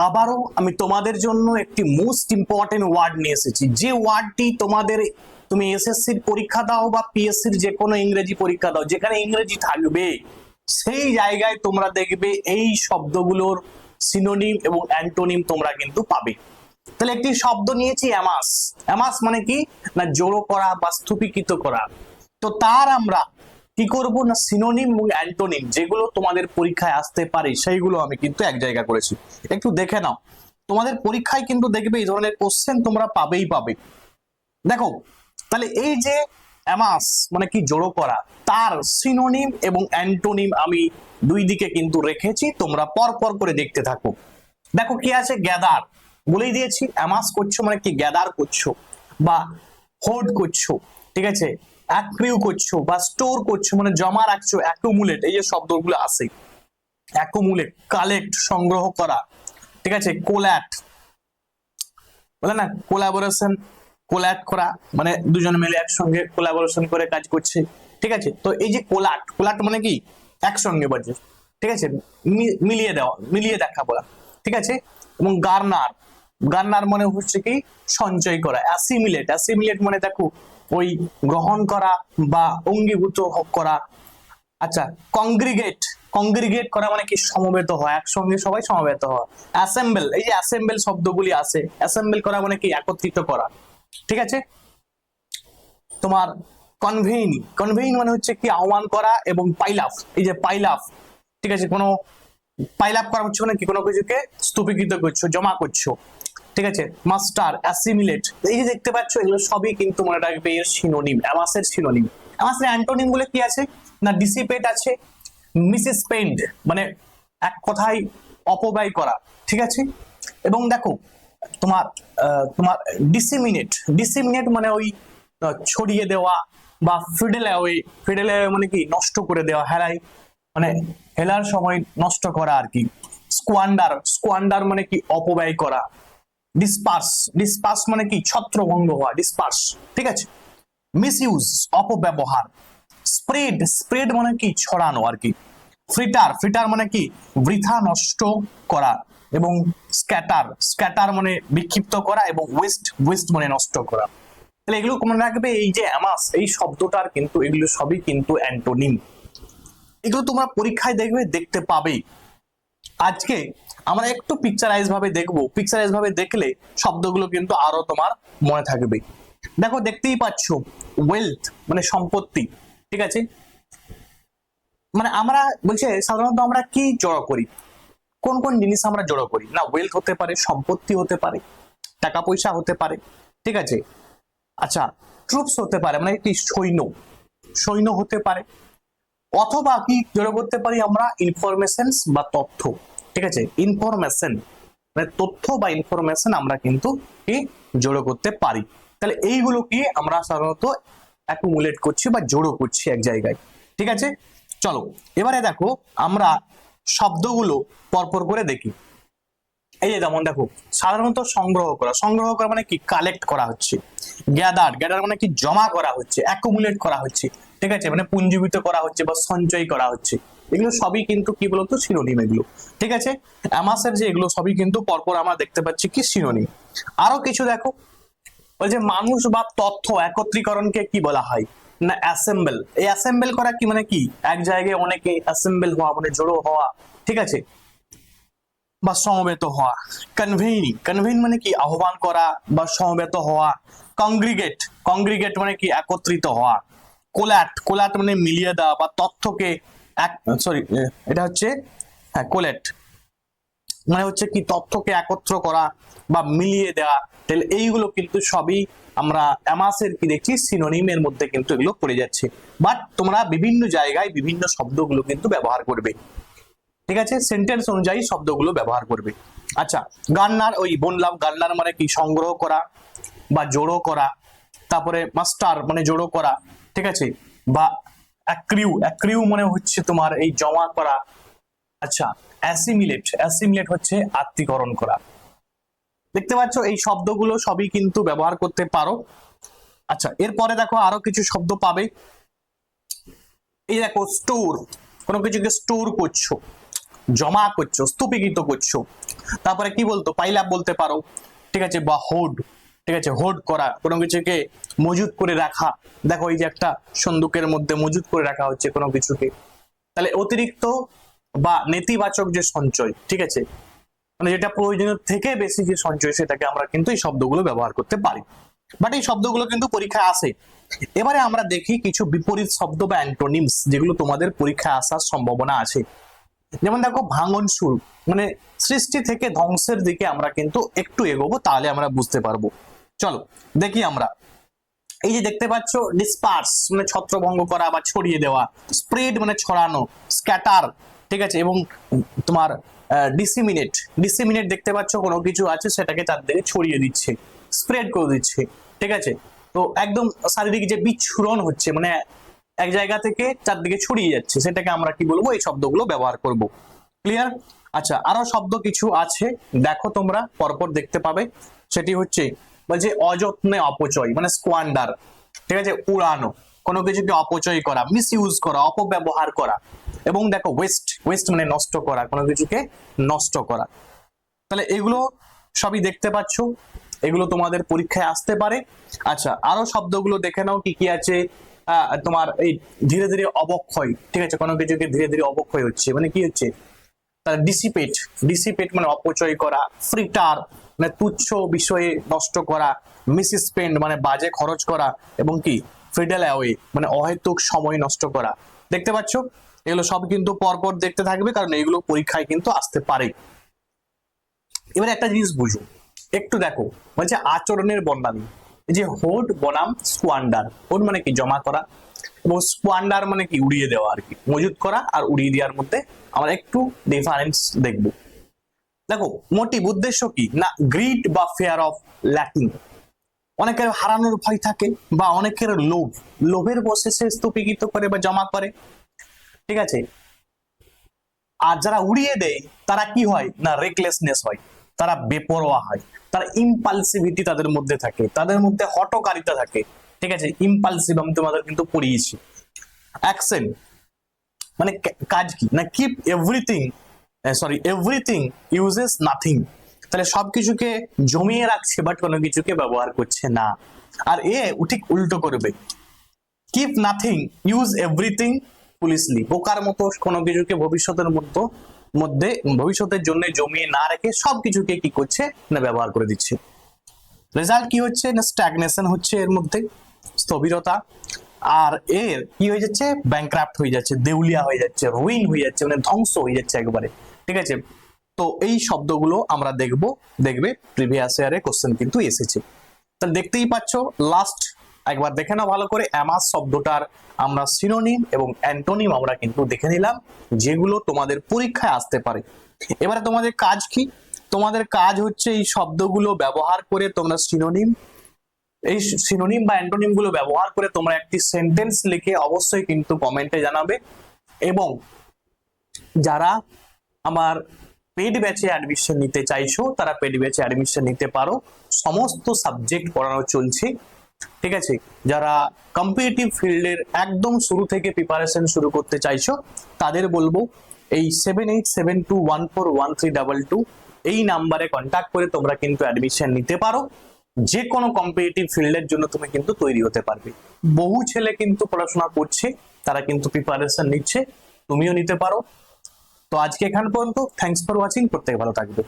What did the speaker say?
আবারও আমি তোমাদের জন্য একটি মোস্ট ইম্পর্টেন্ট ওয়ার্ড নিয়ে এসেছি, যে ওয়ার্ডটি তুমি এসএসসির পরীক্ষা দাও বা পিএসসির যে কোনো ইংরেজি পরীক্ষা দাও, যেখানে ইংরেজি থাকবে সেই জায়গায় তোমরা দেখবে এই শব্দগুলোর সিনোনিম এবং অ্যান্টোনিম তোমরা কিন্তু পাবে। তাহলে একটি শব্দ নিয়েছি অ্যামাস। অ্যামাস মানে কি না জড়ো করা বা স্থূপীকৃত করা। তো তার আমরা কি করব না সিনোনিম এবং অ্যান্টোনিম যেগুলো তোমাদের পরীক্ষায় আসতে পারে সেইগুলো আমি কিন্তু এক জায়গা করেছি, একটু দেখে নাও। তোমাদের পরীক্ষায় কিন্তু দেখবে এই ধরনের কোশ্চেন তোমরা পাবেই পাবে। দেখো তাহলে এই যে অ্যামাস মানে কি জড়ো করা, তার সিনোনিম এবং অ্যান্টোনিম আমি দুই দিকে কিন্তু রেখেছি, তোমরা পর পর করে দেখতে থাকো। দেখো কি আছে, গ্যাদার বলেই দিয়েছি, অ্যামাস করছো মানে কি গ্যাদার করছো বা হোল্ড করছো, ঠিক আছে, অ্যাক্রিউ করছো বা স্টোর করছো মানে জমা রাখছো, অ্যাকুমুলেট এই যে শব্দগুলো আসে, অ্যাকুমুলেট কালেক্ট সংগ্রহ করা, ঠিক আছে, কোল্যাট বলে না কোলাবোরেশন, কোল্যাট করা মানে দুজন মিলে একসঙ্গে কোলাবোরেশন করে কাজ করছে, ঠিক আছে। তো এই যে কোলাট, কোলাট মানে কি একসঙ্গে বাজে, ঠিক আছে, মিলিয়ে দেওয়া, মিলিয়ে দেখা বলা, ঠিক আছে। এবং গার্নার, গার্নার মানে হচ্ছে কি সঞ্চয় করা। অ্যাসিমিলেট, অ্যাসিমিলেট মানে দেখো ওই গ্রহণ করা বা অঙ্গীভূত করা। আচ্ছা, কংগ্রিগেট, কংগ্রিগেট করা মানে কি সমবেত হয়, একসঙ্গে সবাই সমবেত হয়। অ্যাসেম্বল, এই যে অ্যাসেম্বল শব্দগুলি আছে, অ্যাসেম্বল করা মানে কি একত্রিত করা, ঠিক আছে। তোমার কনভেইন, কনভেইন মানে হচ্ছে কি আহ্বান করা। এবং পাইলাফ, এই যে পাইলাফ, ঠিক আছে, কোনো পাইলাপ করা হচ্ছে মানে কি কোনো কিছুকে স্তূপীকৃত করছো, জমা করছো, ঠিক আছে। মাস্টার, অ্যাসিমিলেট, এই যে দেখতে পাচ্ছ এগুলো সবই কিন্তু মনে রাখবে এর সিনোনিম, অ্যামাসের সিনোনিম। অ্যামাসের অ্যান্টোনিম বলে কি আছে না ডিসিপেট আছে, মিসস্পেন্ড মানে এক কথায় অপব্যয় করা, ঠিক আছে। এবং দেখো তোমার তোমার ডিসিমিনেট, ডিসিমিনেট মানে ওই ছড়িয়ে দেওয়া বা ফিডেল অ্যাওয়ে, ফিডেল অ্যাওয়ে মানে কি নষ্ট করে দেওয়া, হেলাই মানে হেলার সময় নষ্ট করা আর কি। স্কোয়ান্ডার, স্কোয়ান্ডার মানে কি অপব্যয় করা। ডিসপার্স, ডিসপার্স মানে কি ছত্রভঙ্গ হওয়া, ডিসপার্স, ঠিক আছে। মিসইউজ অপব্যবহার। স্প্রেড, স্প্রেড মানে কি ছড়ানো আর কি। ফ্রিটার, ফ্রিটার মানে কি বৃথা নষ্ট করা। এবং স্ক্যাটার, স্ক্যাটার মানে বিক্ষিপ্ত করা। এবং ওয়েস্ট, ওয়েস্ট মানে নষ্ট করা। তাহলে এগুলো মনে রাখবে, এই যে অ্যামাস এই শব্দটার কিন্তু এগুলো সবই কিন্তু অ্যান্টোনিম, এগুলো তোমরা পরীক্ষায় দেখবে, দেখতে পাবেই। আজকে আমরা একটু পিকচারাইজ ভাবে দেখবো, পিকচারাইজ ভাবে দেখলে শব্দগুলো কিন্তু আরো তোমার মনে থাকবে। দেখো দেখতেই পাচ্ছ ওয়েলথ মানে সম্পত্তি, ঠিক আছে। মানে আমরা বলছে সাধারণত আমরা কি জড়ো করি, কোন কোন জিনিস আমরা জড়ো করি না, ওয়েলথ হতে পারে, সম্পত্তি হতে পারে, টাকা পয়সা হতে পারে, ঠিক আছে। আচ্ছা, ট্রুপস হতে পারে মানে একটি সৈন্য, সৈন্য হতে পারে। অথবা কি জড়ো করতে পারি আমরা ইনফরমেশন বা তথ্য, ঠিক আছে, ইনফরমেশন মানে তথ্য বা ইনফরমেশন আমরা কিন্তু কি জড়ো করতে পারি। তাহলে এইগুলো কি আমরা সাধারণত অ্যাকুমুলেট করছি বা জড়ো করছি এক জায়গায়, ঠিক আছে। চলো এবারে দেখো আমরা শব্দগুলো পরপর করে দেখি। এই যে যেমন দেখো সাধারণত সংগ্রহ করা, সংগ্রহ করা মানে কি কালেক্ট করা হচ্ছে। গ্যাদার, গ্যাদার মানে কি জমা করা হচ্ছে, অ্যাকুমুলেট করা হচ্ছে, ঠিক আছে, মানে পুঞ্জীবিত করা হচ্ছে বা সঞ্চয় করা হচ্ছে। এগুলো সবই কিন্তু কি বলতো সিনোনিম এগুলো, ঠিক আছে। অ্যামাসের যে এগুলো সবই কিন্তু পরপর আমরা দেখতে পাচ্ছি কি সিনোনিম। আরো কিছু দেখো, ওই যে মানুষ বা তথ্য একত্রীকরণকে কি বলা হয় না অ্যাসেম্বল। এই অ্যাসেম্বল করা কি মানে কি এক জায়গায় অনেকে অ্যাসেম্বল হওয়া মানে জড়ো হওয়া, ঠিক আছে, বা সমবেত হওয়া। কনভেইনিং, কনভেইন মানে কি আহ্বান করা বা সমবেত হওয়া। কংগ্রিগেট, কংগ্রিগেট মানে কি একত্রিত হওয়া। কোল্যাট, কোল্যাট মানে মিলিয়ে দেওয়া বা তথ্যকে এক, সরি এটা হচ্ছে হ্যাঁ কোল্যাট মানে হচ্ছে কি তথ্যকে একত্র করা বা মিলিয়ে দেওয়া। তাহলে এইগুলো কিন্তু সবই আমরা অ্যামাসের কি দেখছি সিনোনিমের মধ্যে কিন্তু এগুলো পড়ে যাচ্ছে। বাট তোমরা বিভিন্ন জায়গায় বিভিন্ন শব্দগুলো কিন্তু ব্যবহার করবে, ঠিক আছে, সেন্টেন্স অনুযায়ী শব্দগুলো ব্যবহার করবে। আচ্ছা, গান্নার ওই বললাম, গান্নার মানে কি সংগ্রহ করা বা জড়ো করা। তারপরে মাস্টার মানে জড়ো করা, ঠিক আছে, বা অ্যাক্রিউ, অ্যাক্রিউ মানে হচ্ছে তোমার এই জমা করা। আচ্ছা, অ্যাসিমিলেট, অ্যাসিমিলেট হচ্ছে আত্মীকরণ করা। দেখতে পাচ্ছ এই শব্দগুলো সবই কিন্তু ব্যবহার করতে পারো। আচ্ছা, এরপরে দেখো আরো কিছু শব্দ পাবে। এই দেখো স্টোর, কোনো কিছুকে স্টোর করছো জমা করছো, স্তূপীকৃত করছো। তারপরে কি বলতো, পাইলাপ বলতে পারো, ঠিক আছে, বা হোড, ঠিক আছে, হোড করা, কোনো কিছুকে মজুত করে রাখা। দেখো এই যে একটা সন্দুকের মধ্যে মজুত করে রাখা হচ্ছে কোনো কিছুকে। তাহলে অতিরিক্ত বা নেতিবাচক যে সঞ্চয়, ঠিক আছে, মানে যেটা প্রয়োজনীয় থেকে বেশি যে সঞ্চয়, সেটাকে আমরা কিন্তু এই শব্দগুলো ব্যবহার করতে পারি। বাট এই শব্দগুলো কিন্তু পরীক্ষায় আসে। এবারে আমরা দেখি কিছু বিপরীত শব্দ বা অ্যান্টোনিমস যেগুলো তোমাদের পরীক্ষায় আসার সম্ভাবনা আছে। যেমন দেখো ভাঙন সুর, মানে সৃষ্টি থেকে ধ্বংসের দিকে আমরা কিন্তু একটু এগোবো, তাহলে আমরা বুঝতে পারবো। চলো দেখি আমরা। এই যে দেখতে পাচ্ছ, ডিসপার্স মানে ছত্রভঙ্গ করা বা ছড়িয়ে দেওয়া, স্প্রেড মানে ছড়ানো, স্ক্যাটার, ঠিক আছে, এবং তোমার ডিসিমিনেট, ডিসিমিনেট দেখতে পাচ্ছ কোনো কিছু আছে সেটাকে চারদিকে ছড়িয়ে দিচ্ছে, স্প্রেড করে দিচ্ছে, ঠিক আছে। তো একদম শারীরিক যে বিচ্ছুরণ হচ্ছে, মানে এক জায়গা থেকে চারদিকে ছড়িয়ে যাচ্ছে, সেটাকে আমরা কি বলবো, এই শব্দগুলো ব্যবহার করব। ক্লিয়ার? আচ্ছা, আরো শব্দ কিছু আছে, দেখো তোমরা পরপর দেখতে পাবে। সেটি হচ্ছে বলছে অযত্নে অপচয়, মানে স্কোয়ান্ডার, ঠিক আছে, উড়ানো, কোনো কিছুকে অপচয় করা, মিস ইউজ করা, অপব্যবহার করা। এবং দেখো ওয়েস্ট, ওয়েস্ট মানে নষ্ট করা, কোনো কিছুকে নষ্ট করা। তাহলে এগুলো সবই দেখতে পাচ্ছ, এগুলো তোমাদের পরীক্ষায় আসতে পারে। আচ্ছা, আরো শব্দগুলো দেখে নাও কি কি আছে। তোমার এই ধীরে ধীরে অবক্ষয়, ঠিক আছে, কোনো কিছুকে ধীরে ধীরে অবক্ষয় হচ্ছে, মানে কি হচ্ছে, তার ডিসিপেট, ডিসিপেট মানে অপচয় করা, ফ্রিটার মানে তুচ্ছ বিষয়ে নষ্ট করা, মিসস্পেন্ড মানে বাজে খরচ করা, এবং কি ফ্রিডেল অ্যাওয়ে মানে অহেতুক সময় নষ্ট করা। দেখতে পাচ্ছ, এগুলো সব কিন্তু পরপর দেখতে থাকবে, কারণ এগুলো পরীক্ষায় কিন্তু আসতে পারে। এবার একটা জিনিস বুঝো, একটু দেখো, বলছে আচরণের বর্ণালী। এই যে হোড বনাম স্কোয়ান্ডার, হোড মানে কি জমা করা, এবং স্কোয়ান্ডার মানে কি উড়িয়ে দেওয়া, আর কি মজুত করা আর উড়িয়ে দেওয়ার মধ্যে আমরা একটু ডিফারেন্স দেখব। দেখো মোটিভ, উদ্দেশ্য কি না, গ্রিড বা ফেয়ার অফ ল্যাকিং, অনেকের হারানোর ভয় থাকে, বা অনেকের লোভ, লোভের বসে সে স্তূপীকৃত করে বা জমা করে, ঠিক আছে। আর যারা উড়িয়ে দেয় তারা কি হয় না, রেকলেসনেস হয়, তারা বেপরোয়া হয়, তারা ইম্পালসিভিটি তাদের মধ্যে থাকে, তাদের মধ্যে হঠকারিতা থাকে, ঠিক আছে। ইম্পালসিভ আমি তোমাদের কিন্তু পড়িয়েছি। অ্যাকশন মানে কাজ কি না, keep everything, sorry everything uses nothing, তাহলে সবকিছুকে জমিয়ে রাখছে বাট কোনো কিছুকে ব্যবহার করছে না। আর এ ঠিক উল্টো করবে, কিপ নাথিং ইউজ এভরিথিং ফুলিশলি, বোকার মতো কোনো কিছুকে ভবিষ্যতের মধ্যে ভবিষ্যতের জন্য জমিয়ে না রেখে সবকিছুকে কি করছে না ব্যবহার করে দিচ্ছে। রেজাল্ট কি হচ্ছে না, স্ট্যাগনেশন হচ্ছে, এর মধ্যে স্থবিরতা। আর এর কি হয়ে যাচ্ছে, ব্যাংক্রাফট হয়ে যাচ্ছে, দেউলিয়া হয়ে যাচ্ছে, রুইন হয়ে যাচ্ছে, মানে ধ্বংস হয়ে যাচ্ছে একবারে, ঠিক আছে। তো এই শব্দগুলো আমরা দেখবে প্রিভিয়াস ইয়ারে কোশ্চেন কিন্তু এসেছে। তাহলে দেখতেই পাচ্ছ, লাস্ট একবার দেখে নাও ভালো করে, অ্যামাস শব্দটার আমরা সিনোনিম এবং অ্যান্টোনিম আমরা কিন্তু দেখে নিলাম, যেগুলো তোমাদের পরীক্ষায় আসতে পারে। এবারে তোমাদের কাজ কি, তোমাদের কাজ হচ্ছে এই শব্দগুলো ব্যবহার করে তোমরা এই সিনোনিম বা অ্যান্টোনিম গুলো ব্যবহার করে তোমরা একটি সেন্টেন্স লিখে অবশ্যই কিন্তু কমেন্টে জানাবে। এবং যারা আমার পেড ব্যাচে অ্যাডমিশন নিতে চাইছো, তারা পেড ব্যাচে অ্যাডমিশন নিতে পারো, সমস্ত সাবজেক্ট পড়ানো চলছে, ঠিক আছে। যারা কম্পিটিটিভ ফিল্ডের একদম শুরু থেকে প্রিপারেশন শুরু করতে চাইছো, তাদের বলবো এই 7872141322 এই নাম্বারে কন্ট্যাক্ট করে তোমরা কিন্তু অ্যাডমিশন নিতে পারো। যে কোনো কম্পিটিটিভ ফিল্ডের জন্য তুমি কিন্তু তৈরি হতে পারবে। বহু ছেলে কিন্তু পড়াশোনা করছে, তারা কিন্তু প্রিপারেশন নিচ্ছে, তুমিও নিতে পারো। তো আজকে এখান পর্যন্ত, থ্যাঙ্কস ফর ওয়াচিং, প্রত্যেকে ভালো থাকবে।